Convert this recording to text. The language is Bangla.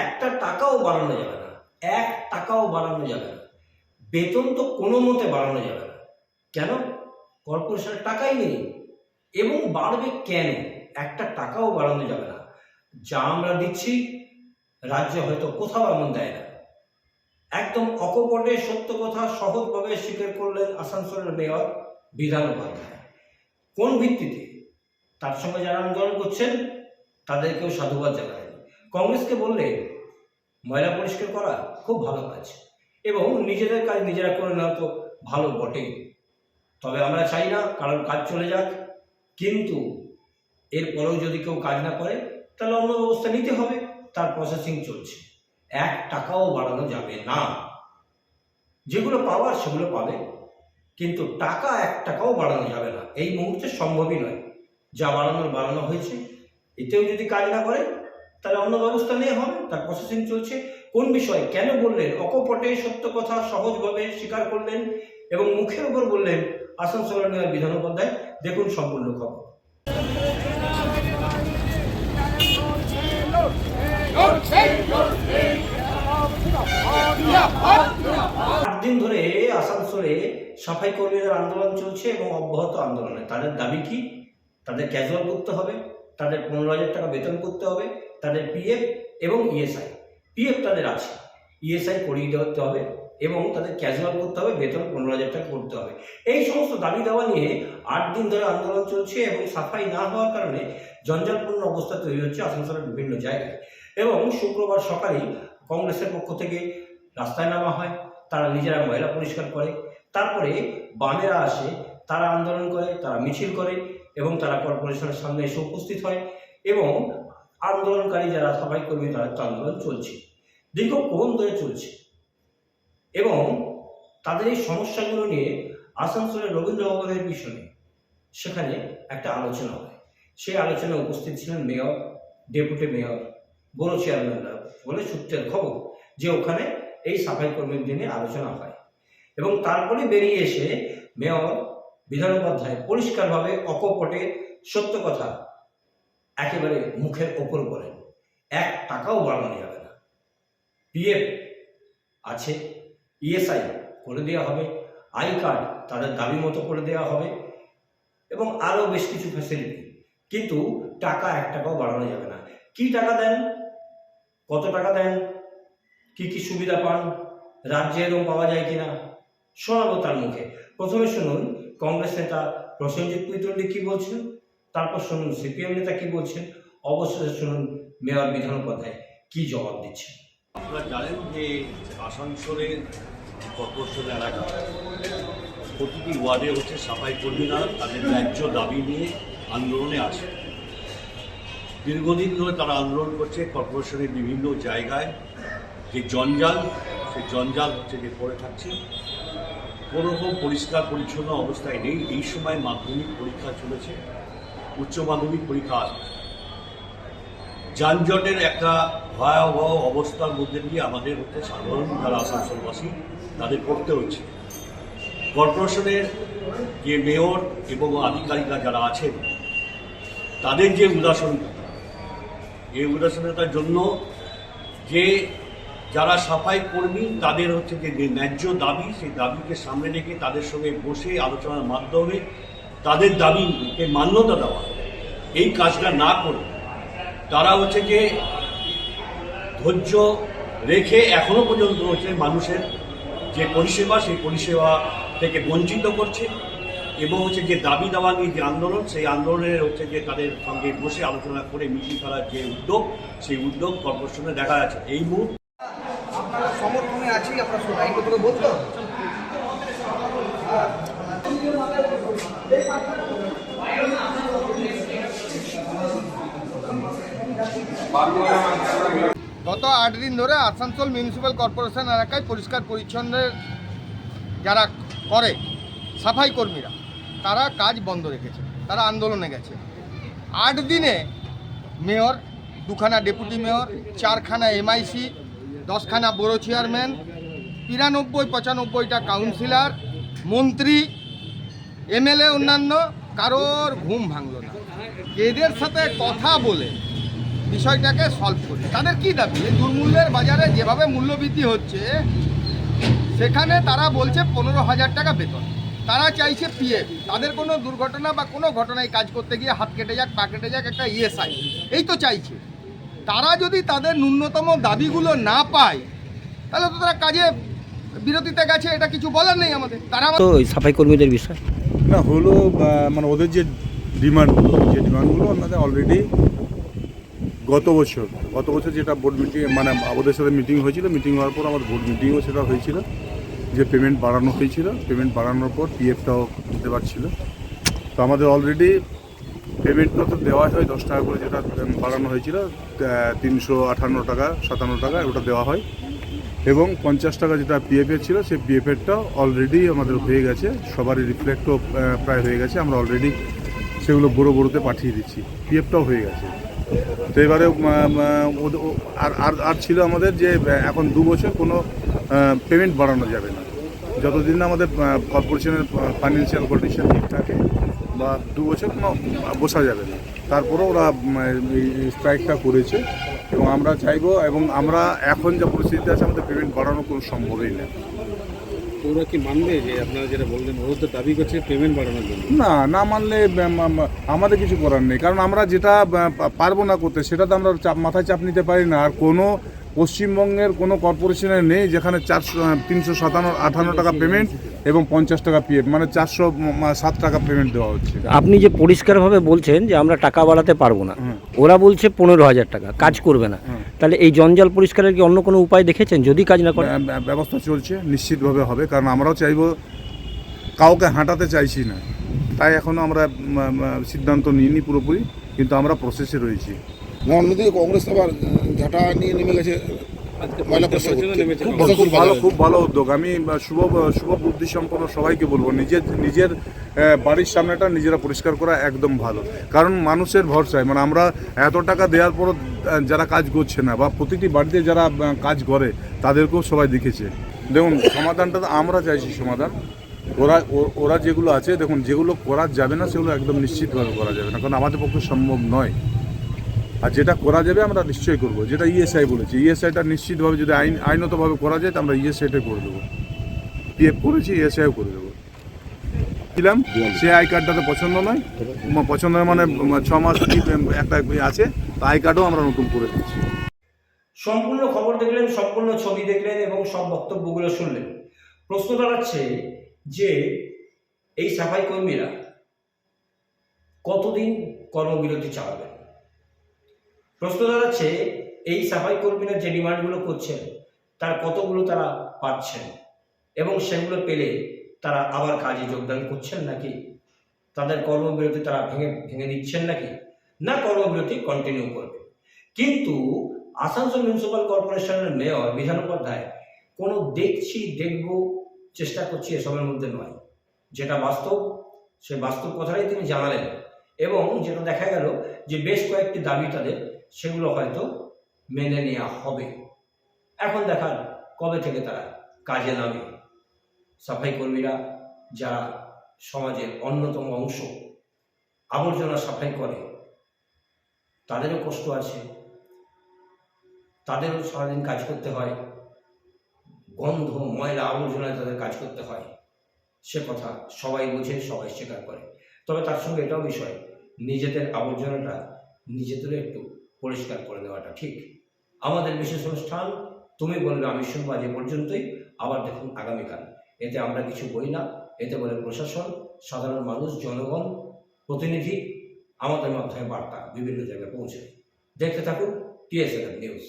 একটা টাকাও বাড়ানো যাবে না, 1 টাকাও বাড়ানো যাবে না। বেতন তো কোনো মতে বাড়ানো যাবে না। কেন? কর্পোরেশনের টাকাই নেই এবং বাড়বে কেন? একটা টাকাও বাড়ানো যাবে না। যা আমরা দিচ্ছি রাজ্যে হয়তো কোথাও এমন দেয় না। একদম অকপটে সত্য কথা সহজভাবে স্বীকার করলেন আসানসোলের মেয়র বিধান উপাধ্যায়। কোন ভিত্তিতে? তার সঙ্গে যারা আন্দোলন করছেন তাদেরকেও সাধুবাদ জানালেন। কংগ্রেসকে বললেন ময়লা পরিষ্কার করা খুব ভালো কাজ এবং নিজেদের কাজ নিজেরা করে নেওয়া তো ভালো বটেই, তবে আমরা চাই না কারোর কাজ চলে যাক, কিন্তু এরপরেও যদি কেউ কাজ না করে তাহলে অন্য ব্যবস্থা নিতে হবে। তার প্রসেসিং চলছে। 1 টাকাও বাড়ানো যাবে না। যেগুলো পাওয়ার সেগুলো পাবে, কিন্তু টাকা 1 টাকাও বাড়ানো যাবে না। এই মুহূর্তে সম্ভবই নয়। যা বাড়ানো হয়েছে, এতেও যদি কাজ না করে তাহলে অন্য ব্যবস্থা নেওয়া হবে। তার প্রসেসিং চলছে। কোন বিষয়ে কেন বললেন? অকপটে সত্য কথা সহজভাবে স্বীকার করলেন এবং মুখের উপর বললেন আসানসোলের মেয়র বিধান উপাধ্যায়। দেখুন সম্পূর্ণ খবর। 8 দিন ধরে আসানসোলে সাফাই কর্মীদের আন্দোলন চলছে এবং অব্যাহত আন্দোলনে তাদের দাবি কি? তাদের ক্যাজুয়াল করতে হবে, তাদের 15,000 টাকা বেতন করতে হবে, তাদের পিএফ এবং ইএসআই। পিএফ তাদের আছে, ইএসআই করিয়ে দিতে হবে এবং তাদের ক্যাজুয়াল করতে হবে, বেতন 15,000 টাকা করতে হবে। এই সমস্ত দাবি দাওয়া নিয়ে 8 দিন ধরে আন্দোলন চলছে এবং সাফাই না হওয়ার কারণে জঞ্জালপূর্ণ অবস্থা তৈরি হচ্ছে আসানসোলের বিভিন্ন জায়গায়। এবং শুক্রবার সকালেই কংগ্রেসের পক্ষ থেকে রাস্তায় নামা হয়, তারা নিজেরা ময়লা পরিষ্কার করে, তারপরে বামেরা আসে, তারা আন্দোলন করে, তারা মিছিল করে এবং তারা কর্পোরেশনের সামনে এসে উপস্থিত হয় এবং আন্দোলনকারী যারা সাফাই কর্মী তাদের তো আন্দোলন চলছে, দীর্ঘক্ষণ ধরে চলছে এবং তাদের এই সমস্যাগুলো নিয়ে আসানসোলের রবীন্দ্র ভবনের পিছনে সেখানে একটা আলোচনা হয়। সেই আলোচনায় উপস্থিত ছিলেন মেয়র, ডেপুটি মেয়র, বড় চেয়ারম্যানরা বলে সূত্রের খবর যে ওখানে এই সাফাই কর্মীদের নিয়ে আলোচনা হয় এবং তারপরে বেরিয়ে এসে মেয়র বিধান উপাধ্যায় পরিষ্কারভাবে অকপটে সত্য কথা একেবারে মুখের ওপর বলেন 1 টাকাও বাড়ানো যাবে না। পিএফ আছে, ইএসআই করে দেওয়া হবে, আই কার্ড তাদের দাবি মতো করে দেওয়া হবে এবং আরও বেশ কিছু ফ্যাসিলিটি, কিন্তু টাকা 1 টাকাও বাড়ানো যাবে না। কি টাকা দেন, কত টাকা দেন, কি কি সুবিধা পান, রাজ্যে এরকম পাওয়া যায় কিনা শোনাবো তার মুখে। প্রথমে শুনুন কংগ্রেস নেতা প্রসেনজিৎ পৈতন্ডি কি বলছেন, তারপর শুনুন সিপিএম নেতা কি বলছেন, অবশেষে শুনুন মেয়র বিধান উপাধ্যায় কি জবাব দিচ্ছেন। আপনারা জানেন যে আসানসোলের কর্পোরেশন এলাকা প্রতিটি ওয়ার্ডে হচ্ছে সাফাই কর্মীরা তাদের ন্যায্য দাবি নিয়ে আন্দোলনে আসে। দীর্ঘদিন ধরে তারা আন্দোলন করছে কর্পোরেশনের বিভিন্ন জায়গায়। যে জঞ্জাল, সেই জঞ্জাল হচ্ছে যে পড়ে থাকছে, কোনোরকম পরিষ্কার পরিচ্ছন্ন অবস্থায় নেই। এই সময় মাধ্যমিক পরীক্ষা চলেছে, উচ্চ মাধ্যমিক পরীক্ষা আসছে। যানজটের একটা ভয়াবহ অবস্থার মধ্যে দিয়ে আমাদের হচ্ছে সাধারণ যারা আসানসোলবাসী তাদের পড়তে হচ্ছে। কর্পোরেশনের যে মেয়র এবং আধিকারিকরা যারা আছেন তাদের যে উদাসীনতা, এই উদাসীনতার জন্য যে যারা সাফাই কর্মী তাদের হচ্ছে যে ন্যায্য দাবি, সেই দাবিকে সামনে রেখে তাদের সঙ্গে বসে আলোচনার মাধ্যমে তাদের দাবিকে মান্যতা দেওয়া, এই কাজটা না করে তারা হচ্ছে যে ধৈর্য রেখে এখনো পর্যন্ত হচ্ছে মানুষের যে পরিষেবা সেই পরিষেবা থেকে বঞ্চিত করছে এবং হচ্ছে যে দাবি দাওয়া নিয়ে যে আন্দোলন, সেই আন্দোলনের হচ্ছে যে তাদের সঙ্গে বসে আলোচনা করে মিটিং করার যে উদ্যোগ, সেই উদ্যোগ কর্পোরেশনে দেখা যাচ্ছে। এই মুহূর্তে আপনারা সমর্থনে আছি, আপনারা সবাই কথা বলতো। গত 8 দিন ধরে আসানসোল মিউনিসিপ্যাল কর্পোরেশন এলাকায় পরিষ্কার পরিচ্ছন্নের যারা করে সাফাই কর্মীরা তারা কাজ বন্ধ রেখেছে, তারা আন্দোলনে গেছে। 8 দিনে মেয়র, 2খানা ডেপুটি মেয়র, 4খানা এমআইসি, 10খানা বড় চেয়ারম্যান, 95-95টা কাউন্সিলর, মন্ত্রী, এমএলএ, অন্যান্য কারোর ঘুম ভাঙল না। এদের সাথে কথা বলে বিষয়টাকে সলভ করি। তাদের কি দাবি? এই দুর্মূল্যের বাজারে যেভাবে মূল্যবৃদ্ধি হচ্ছে সেখানে তারা বলছে 15,000 টাকা বেতন, তারা চাইছে পিএফ, তাদের কোনো দুর্ঘটনা বা কোনো ঘটনায় কাজ করতে গিয়ে হাত কেটে যাক, পা কেটে যাক, একটা ইএসআই, এই তো চাইছে। তারা যদি তাদের ন্যূনতম দাবিগুলো না পায় তাহলে তো তারা কাজে বিরতিতে গেছে, এটা কিছু বলার নেই আমাদের। তারা তো ওই সাফাই কর্মীদের বিষয় না হলো মানে ওদের যে ডিমান্ডগুলো আমাদের অলরেডি গত বছর যেটা বোর্ড মিটিং মানে ওদের সাথে মিটিং হয়েছিল, মিটিং হওয়ার পর আমাদের বোর্ড মিটিংও সেটা হয়েছিল যে পেমেন্ট বাড়ানো হয়েছিল, পেমেন্ট বাড়ানোর পর পিএফটাও দেওয়ার ছিল। তো আমাদের অলরেডি পেমেন্টটা তো দেওয়া হয় 10 টাকা করে, যেটা বাড়ানো হয়েছিল 358 টাকা 57 টাকা ওটা দেওয়া হয়, এবং 50 টাকা যেটা পিএফের ছিল সেই পিএফেরটা অলরেডি আমাদের হয়ে গেছে, সবারই রিফ্লেক্টও প্রায় হয়ে গেছে, আমরা অলরেডি সেগুলো বড়োতে পাঠিয়ে দিচ্ছি, পিএফটাও হয়ে গেছে। তো এবারে আর ছিল আমাদের যে এখন 2 বছর কোনো পেমেন্ট বাড়ানো যাবে না, যতদিন না আমাদের কর্পোরেশনের ফাইন্যান্সিয়াল কন্ডিশন ঠিক থাকে, বা 2 বছর কোনো বসা যাবে না। তারপরেও ওরা স্ট্রাইকটা করেছে এবং আমরা চাইবো, এবং আমরা এখন যা পরিস্থিতি আছে আমাদের পেমেন্ট বাড়ানো কোনো সম্ভবই না। ওরা কি মানবে যে আপনারা যেটা বললেন, ওরা তো দাবি করছে পেমেন্ট বাড়ানোর জন্য? না মানলে আমাদের কিছু করার নেই, কারণ আমরা যেটা পারবো না করতে সেটা তো আমরা মাথায় চাপ নিতে পারি না। আর কোনো পশ্চিমবঙ্গের কোনো কর্পোরেশনের নেই যেখানে 358 টাকা পেমেন্ট এবং 50 টাকা পিএফ, মানে 407 টাকা পেমেন্ট দেওয়া হচ্ছে। আপনি যে পরিষ্কারভাবে বলছেন যে আমরা টাকা বাড়াতে পারবো না, ওরা বলছে 15,000 টাকা, কাজ করবে না, তাহলে এই জঞ্জাল পরিষ্কারের কি অন্য কোনো উপায় দেখেছেন? যদি কাজ না করে ব্যবস্থা চলছে, নিশ্চিতভাবে হবে, কারণ আমরাও চাইবো, কাউকে হাঁটাতে চাইছি না, তাই এখনও আমরা সিদ্ধান্ত নিইনি পুরোপুরি, কিন্তু আমরা প্রসেসে রয়েছি। অন্যদিকে কংগ্রেস আবার ঝাঁটা নিয়ে নেমে গেছে ময়লা পরিষ্কার করতে। খুব ভালো উদ্যোগ। আমি শুভ বুদ্ধি সম্পন্ন সবাইকে বলবো, নিজের বাড়ির সামনেটা নিজেরা পরিষ্কার করা একদম ভালো, কারণ মানুষের ভরসায়, মানে আমরা এত টাকা দেওয়ার পরও যারা কাজ করছে না, বা প্রতিটি বাড়িতে যারা কাজ করে তাদেরকেও সবাই দেখেছে। দেখুন, সমাধানটা তো আমরা চাইছি সমাধান, ওরা যেগুলো আছে, দেখুন যেগুলো করা যাবে না সেগুলো একদম নিশ্চিতভাবে করা যাবে না, কারণ আমাদের পক্ষে সম্ভব নয়। আর যেটা করা যাবে আমরা নিশ্চয়ই করব, যেটা ইএসআই বলেছি, ইএসআইটা নিশ্চিতভাবে যদি আইনতভাবে করা যায় তো আমরা ইএসআইটাই করে দেবো, পিএফ করেছি, ইএসআইও করে দেবো। দিলাম সে আই কার্ডটা তো পছন্দ নয়, মানে 6 মাস একটা আছে, তো আই কার্ডও আমরা নতুন করে দিচ্ছি। সম্পূর্ণ খবর দেখলেন, সম্পূর্ণ ছবি দেখলেন এবং সব বক্তব্যগুলো শুনলেন। প্রশ্ন দাঁড়াচ্ছে যে এই সাফাই কর্মীরা কতদিন কর্মবিরতি চালাবেন? প্রশ্ন দাঁড়াচ্ছে এই সাফাই কর্মীরা যে ডিমান্ডগুলো করছেন তার কতগুলো তারা পাচ্ছেন, এবং সেগুলো পেলে তারা আবার কাজে যোগদান করছেন নাকি, তাদের কর্মবিরতি তারা ভেঙে দিচ্ছেন নাকি, না কর্মবিরতি কন্টিনিউ করবে। কিন্তু আসানসোল মিউনিসিপ্যাল কর্পোরেশনের মেয়র বিধান উপাধ্যায় কোনো দেখব চেষ্টা করছি এসবের মধ্যে নয়, যেটা বাস্তব সেই বাস্তব কথাটাই তিনি জানালেন, এবং যেটা দেখা গেল যে বেশ কয়েকটি দাবি তাদের, সেগুলো হয়তো মেনে নেওয়া হবে। এখন দেখার কবে থেকে তারা কাজে নামে। সাফাই কর্মীরা যারা সমাজের অন্যতম অংশ, আবর্জনা সাফাই করে, তাদেরও কষ্ট আছে, তাদেরও সারাদিন কাজ করতে হয়, গন্ধ ময়লা আবর্জনায় তাদের কাজ করতে হয়, সে কথা সবাই বোঝে, সবাই স্বীকার করে। তবে তার সঙ্গে এটাও বিষয়, নিজেদের আবর্জনাটা নিজেদেরও একটু পরিষ্কার করে দেওয়াটা ঠিক। আমাদের বিশেষ অনুষ্ঠান তুমি বলবে আমি শুনবো আজ এ পর্যন্তই। আবার দেখুন আগামীকাল। এতে আমরা কিছু বলি না, এতে বলে প্রশাসন, সাধারণ মানুষ, জনগণ, প্রতিনিধি, আমাদের মাধ্যমে বার্তা বিভিন্ন জায়গায় পৌঁছায়। দেখতে থাকুন TSLM নিউজ।